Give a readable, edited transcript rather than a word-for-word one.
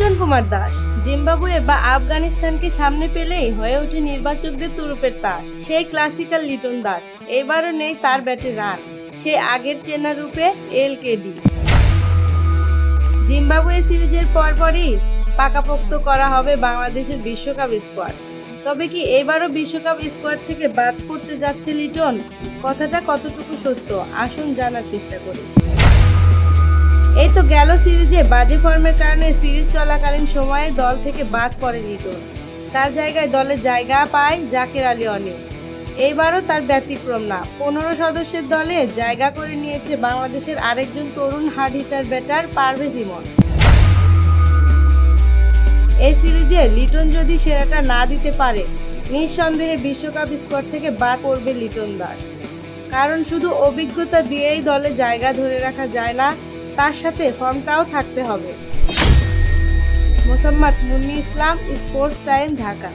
Liton Kumar Das Zimbabwe বা আফগানিস্তানকে সামনে পেলেই হয়ে ওঠে নির্বাচকদের তুরুপের তাস। সেই ক্লাসিক্যাল লিটন দাস, এবারও নেই তার ব্যাটে রান, সে আগের চেনা রূপে এলকেডি। জিম্বাবুয়ে সিরিজের পরপরই পাকাপোক্ত করা হবে বাংলাদেশের বিশ্বকাপ স্কোয়াড। তবে কি এবারও বিশ্বকাপ স্কোয়াড থেকে বাদ পড়তে যাচ্ছে লিটন? কথাটা কতটুকু সত্য, আসুন জানার চেষ্টা করি। এই তো গেল সিরিজে বাজে ফর্মের কারণে সিরিজ চলাকালীন সময়ে দল থেকে বাদ পড়ে লিটন। তার জায়গায় দলে জায়গা পায় জাকের আলী অনিল। এইবারও তার ব্যতিক্রম না, 15 সদস্যের দলে জায়গা করে নিয়েছে বাংলাদেশের আরেকজন তরুণ হার্ড হিটার ব্যাটার পারভেজ ইমন। এই সিরিজে লিটন যদি সেরাটা না দিতে পারে, নিঃসন্দেহে বিশ্বকাপ স্কোয়াড থেকে বাদ পড়বে লিটন দাস। কারণ শুধু অভিজ্ঞতা দিয়েই দলে জায়গা ধরে রাখা যায় না, তার সাথে ফর্মটাও থাকতে হবে। মোসাম্মদ মুন্নি ইসলাম, স্পোর্টস টাইম, ঢাকা।